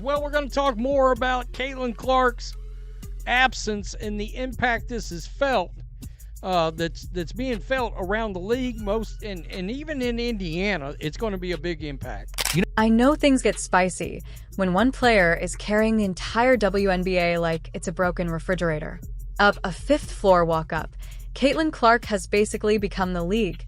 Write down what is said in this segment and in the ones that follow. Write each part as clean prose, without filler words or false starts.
news? Well, we're going to talk more about Caitlin Clark's absence and the impact this is felt. That's being felt around the league, and even in Indiana, it's going to be a big impact. I know things get spicy when one player is carrying the entire WNBA like it's a broken refrigerator. Up a fifth-floor walk-up, Caitlin Clark has basically become the league.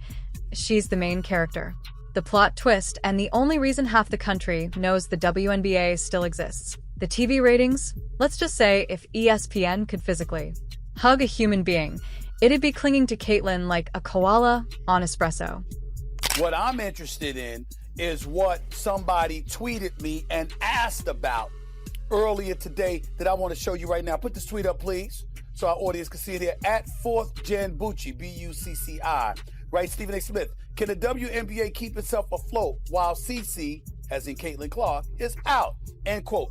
She's the main character, the plot twist, and the only reason half the country knows the WNBA still exists. The TV ratings? Let's just say if ESPN could physically hug a human being, it'd be clinging to Caitlin like a koala on espresso. What I'm interested in is what somebody tweeted me and asked about earlier today that I want to show you right now. Put this tweet up, please, so our audience can see it here. At 4th Gen Bucci, B-U-C-C-I, right? Stephen A. Smith. Can the WNBA keep itself afloat while CC, as in Caitlin Clark, is out? End quote.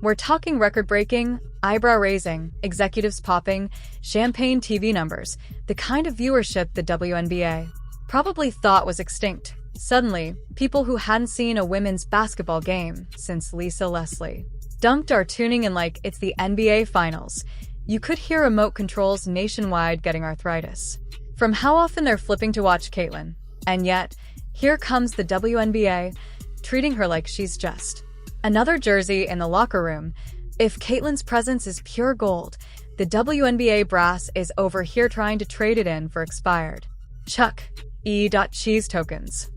We're talking record-breaking, eyebrow-raising, executives popping, champagne TV numbers, the kind of viewership the WNBA probably thought was extinct. Suddenly, people who hadn't seen a women's basketball game since Lisa Leslie dunked are tuning in like it's the NBA Finals. You could hear remote controls nationwide getting arthritis from how often they're flipping to watch Caitlin. And yet, here comes the WNBA, treating her like she's just another jersey in the locker room. If Caitlin's presence is pure gold, the WNBA brass is over here trying to trade it in for expired Chuck E. Cheese tokens.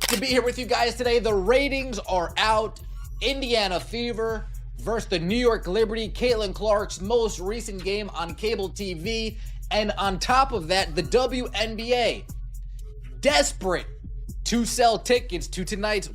To be here with you guys today, the ratings are out. Indiana Fever versus the New York Liberty, Caitlin Clark's most recent game on cable TV. And on top of that, the WNBA, desperate to sell tickets to tonight's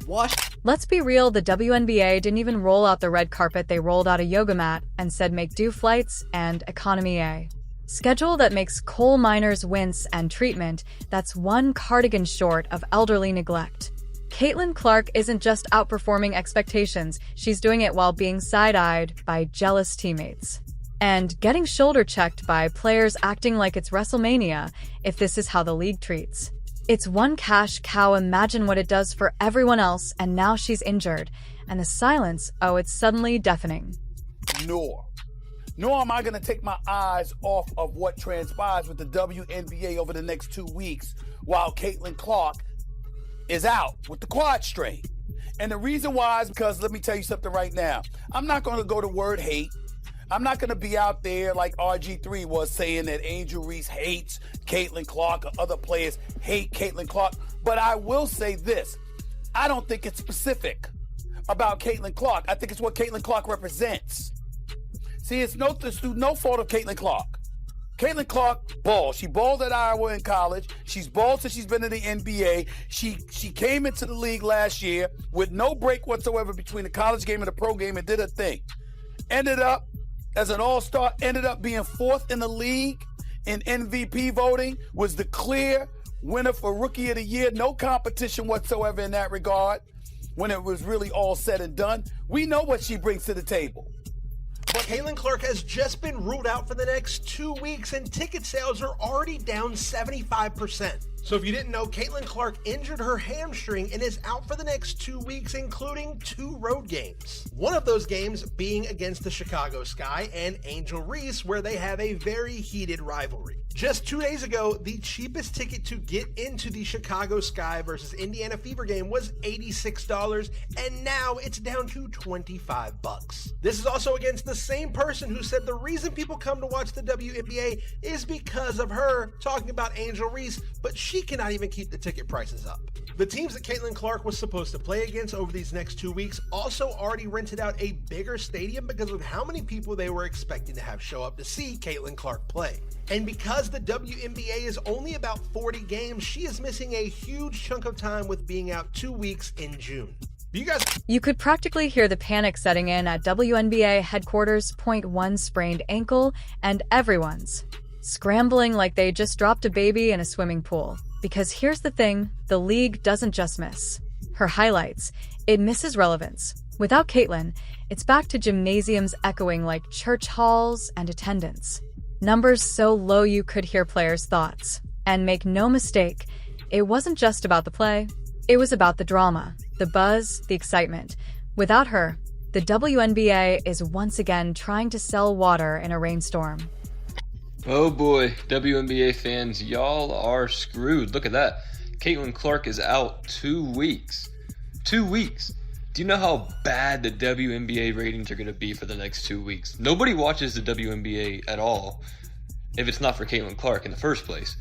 Let's be real, the WNBA didn't even roll out the red carpet. They rolled out a yoga mat and said make do flights and economy A. Schedule that makes coal miners wince and treatment that's one cardigan short of elderly neglect. Caitlin Clark isn't just outperforming expectations, she's doing it while being side-eyed by jealous teammates. And getting shoulder-checked by players acting like it's WrestleMania if this is how the league treats. It's one cash cow, imagine what it does for everyone else, and now she's injured. And the silence, oh, it's suddenly deafening. Nor am I going to take my eyes off of what transpires with the WNBA over the next 2 weeks while Caitlin Clark is out with the quad strain. And the reason why is because, let me tell you something right now. I'm not going to go to word hate. I'm not going to be out there like RG3 was saying that Angel Reese hates Caitlin Clark or other players hate Caitlin Clark. But I will say this. I don't think it's specific about Caitlin Clark. I think it's what Caitlin Clark represents. See, it's no fault of Caitlin Clark. Caitlin Clark balled. She balled at Iowa in college. She's balled since she's been in the NBA. She came into the league last year with no break whatsoever between the college game and the pro game and did her thing. Ended up as an all-star, ended up being 4th in the league in MVP voting, was the clear winner for Rookie of the Year. No competition whatsoever in that regard when it was really all said and done. We know what she brings to the table. But Caitlin Clark has just been ruled out for the next 2 weeks, and ticket sales are already down 75%. So if you didn't know, Caitlin Clark injured her hamstring and is out for the next 2 weeks, including 2 road games. One of those games being against the Chicago Sky and Angel Reese, where they have a very heated rivalry. Just 2 days ago, the cheapest ticket to get into the Chicago Sky versus Indiana Fever game was $86, and now it's down to $25. This is also against the same person who said the reason people come to watch the WNBA is because of her, talking about Angel Reese, but she cannot even keep the ticket prices up. The teams that Caitlin Clark was supposed to play against over these next 2 weeks also already rented out a bigger stadium because of how many people they were expecting to have show up to see Caitlin Clark play. And because the WNBA is only about 40 games, she is missing a huge chunk of time with being out 2 weeks in June. You could practically hear the panic setting in at WNBA headquarters. Point one sprained ankle, and everyone's scrambling like they just dropped a baby in a swimming pool. Because here's the thing, the league doesn't just miss her highlights, it misses relevance. Without Caitlin, it's back to gymnasiums echoing like church halls and attendance. Numbers so low you could hear players' thoughts. And make no mistake, it wasn't just about the play. It was about the drama, the buzz, the excitement. Without her, the the WNBA is once again trying to sell water in a rainstorm. Oh boy, WNBA fans, y'all are screwed. Look at that. Caitlin Clark is out 2 weeks. 2 weeks. Do you know how bad the WNBA ratings are going to be for the next 2 weeks? Nobody watches the WNBA at all if it's not for Caitlin Clark in the first place.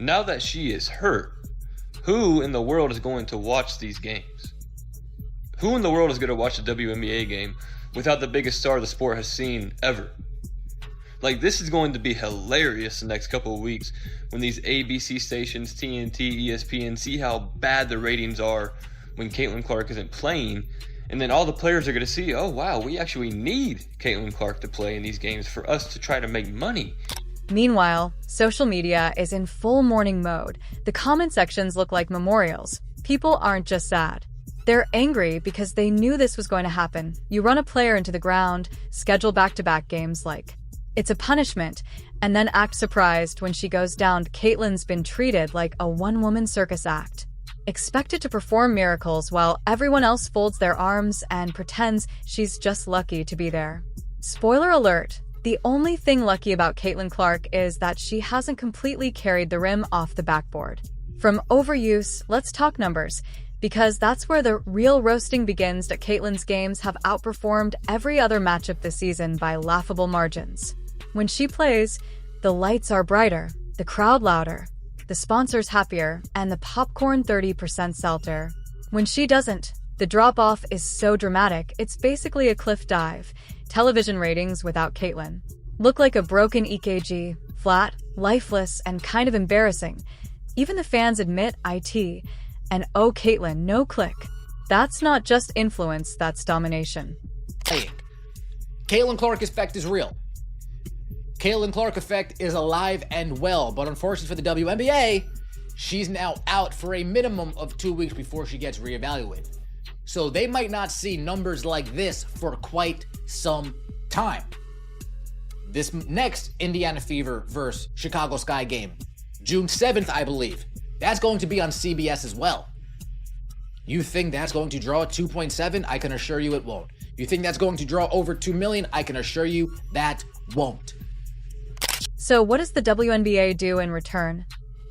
Now that she is hurt, who in the world is going to watch these games? Who in the world is going to watch a WNBA game without the biggest star the sport has seen ever? Like, this is going to be hilarious the next couple of weeks when these ABC stations, TNT, ESPN, see how bad the ratings are when Caitlin Clark isn't playing. And then all the players are going to see, oh wow, we actually need Caitlin Clark to play in these games for us to try to make money. Meanwhile, social media is in full mourning mode. The comment sections look like memorials. People aren't just sad. They're angry because they knew this was going to happen. You run a player into the ground, schedule back-to-back games like it's a punishment, and then act surprised when she goes down. Caitlin's been treated like a one-woman circus act, expected to perform miracles while everyone else folds their arms and pretends she's just lucky to be there. Spoiler alert, the only thing lucky about Caitlin Clark is that she hasn't completely carried the rim off the backboard. From overuse, let's talk numbers, because that's where the real roasting begins. That Caitlin's games have outperformed every other matchup this season by laughable margins. When she plays, the lights are brighter, the crowd louder, the sponsors happier, and the popcorn 30% salter. When she doesn't, the drop-off is so dramatic, it's basically a cliff dive. Television ratings without Caitlin look like a broken EKG, flat, lifeless, and kind of embarrassing. Even the fans admit IT. And oh, Caitlin, no click. That's not just influence, that's domination. Caitlin Clark effect is real. Caitlin Clark effect is alive and well, but unfortunately for the WNBA, she's now out for a minimum of 2 weeks before she gets reevaluated. So they might not see numbers like this for quite some time. This next Indiana Fever versus Chicago Sky game, June 7th, I believe. That's going to be on CBS as well. You think that's going to draw 2.7? I can assure you it won't. You think that's going to draw over 2 million? I can assure you that won't. So what does the WNBA do in return?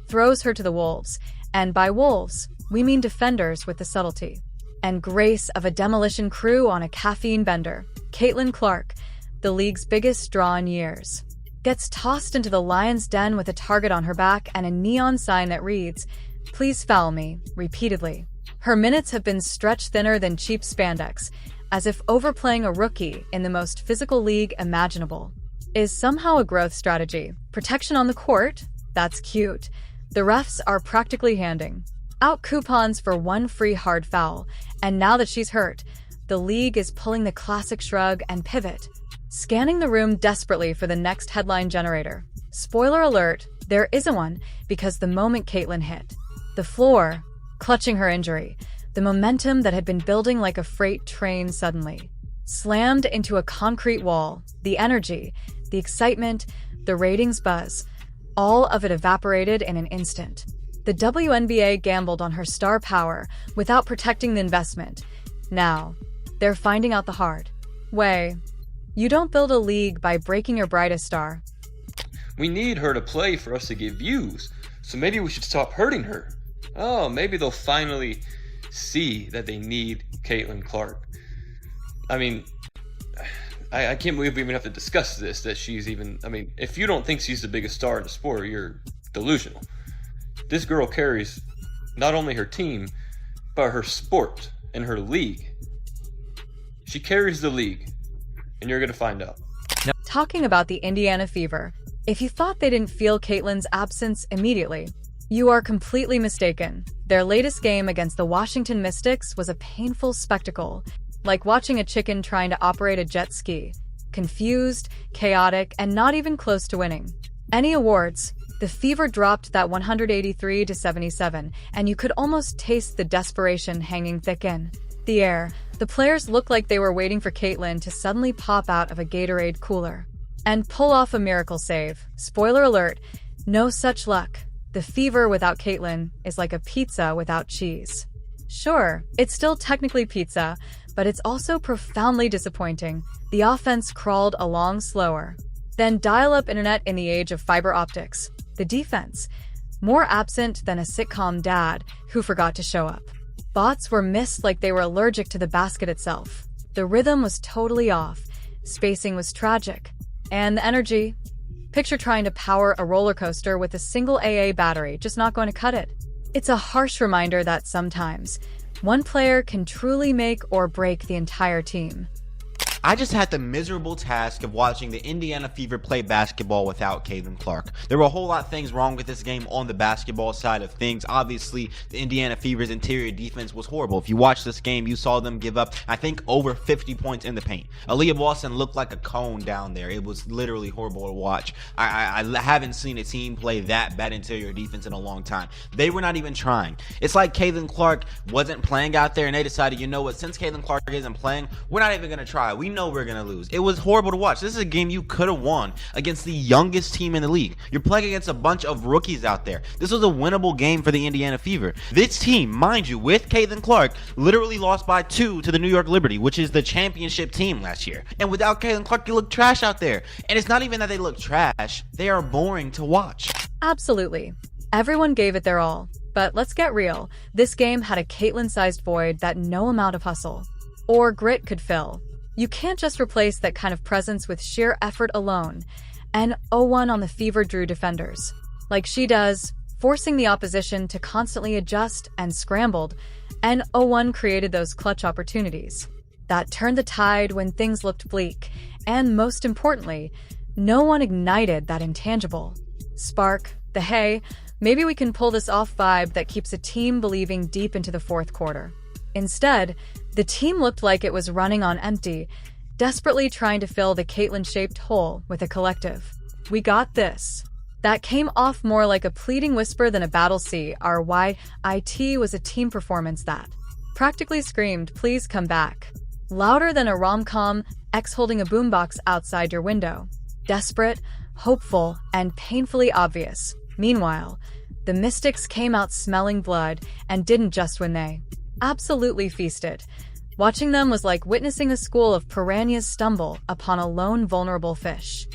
Throws her to the wolves. And by wolves, we mean defenders with the subtlety and grace of a demolition crew on a caffeine bender. Caitlin Clark, the league's biggest draw in years, gets tossed into the lion's den with a target on her back and a neon sign that reads, "Please foul me," repeatedly. Her minutes have been stretched thinner than cheap spandex, as if overplaying a rookie in the most physical league imaginable is somehow a growth strategy. Protection on the court? That's cute. The refs are practically handing out coupons for one free hard foul, and now that she's hurt, the league is pulling the classic shrug and pivot, scanning the room desperately for the next headline generator. Spoiler alert, there isn't one, because the moment Caitlin hit the floor, clutching her injury, the momentum that had been building like a freight train suddenly slammed into a concrete wall. The energy, the excitement, the ratings buzz, all of it evaporated in an instant. The WNBA gambled on her star power without protecting the investment. Now, they're finding out the hard way. You don't build a league by breaking your brightest star. We need her to play for us to get views, so maybe we should stop hurting her. Oh, maybe they'll finally see that they need Caitlin Clark. I mean, I can't believe we even have to discuss this, that she's even, I mean, if you don't think she's the biggest star in the sport, you're delusional. This girl carries not only her team, but her sport and her league. She carries the league, and you're going to find out. Talking about the Indiana Fever, if you thought they didn't feel Caitlin's absence immediately, you are completely mistaken. Their latest game against the Washington Mystics was a painful spectacle, like watching a chicken trying to operate a jet ski. Confused, chaotic, and not even close to winning any awards. The Fever dropped that 183-77, and you could almost taste the desperation hanging thick in the air. The players looked like they were waiting for Caitlin to suddenly pop out of a Gatorade cooler and pull off a miracle save. Spoiler alert, no such luck. The Fever without Caitlin is like a pizza without cheese. Sure, it's still technically pizza, but it's also profoundly disappointing. The offense crawled along slower. Then dial-up internet in the age of fiber optics. The defense, more absent than a sitcom dad who forgot to show up. Bots were missed like they were allergic to the basket itself. The rhythm was totally off. Spacing was tragic. And the energy? Picture trying to power a roller coaster with a single AA battery, just not going to cut it. It's a harsh reminder that sometimes one player can truly make or break the entire team. I just had the miserable task of watching the Indiana Fever play basketball without Caitlin Clark. There were a whole lot of things wrong with this game on the basketball side of things. Obviously, the Indiana Fever's interior defense was horrible. If you watched this game, you saw them give up, I think, over 50 points in the paint. Aaliyah Boston looked like a cone down there. It was literally horrible to watch. I haven't seen a team play that bad interior defense in a long time. They were not even trying. It's like Caitlin Clark wasn't playing out there, and they decided, you know what, since Caitlin Clark isn't playing, we're not even going to try. We know we're going to lose. It was horrible to watch. This is a game you could have won against the youngest team in the league. You're playing against a bunch of rookies out there. This was a winnable game for the Indiana Fever. This team, mind you, with Caitlin Clark, literally lost by 2 to the New York Liberty, which is the championship team last year. And without Caitlin Clark, you look trash out there. And it's not even that they look trash. They are boring to watch. Absolutely. Everyone gave it their all. But let's get real. This game had a Caitlin-sized void that no amount of hustle or grit could fill. You can't just replace that kind of presence with sheer effort alone. And 0-1 on the Fever drew defenders, like she does, forcing the opposition to constantly adjust and scrambled, and 0-1 created those clutch opportunities that turned the tide when things looked bleak, and most importantly, no one ignited that intangible spark, the hey, maybe we can pull this off vibe that keeps a team believing deep into the fourth quarter. Instead, the team looked like it was running on empty, desperately trying to fill the Caitlin-shaped hole with a collective "We got this." That came off more like a pleading whisper than a battle sea. Our YIT was a team performance that practically screamed, "Please come back." Louder than a rom-com, ex holding a boombox outside your window. Desperate, hopeful, and painfully obvious. Meanwhile, the Mystics came out smelling blood and didn't just win, they absolutely feasted. Watching them was like witnessing a school of piranhas stumble upon a lone vulnerable fish.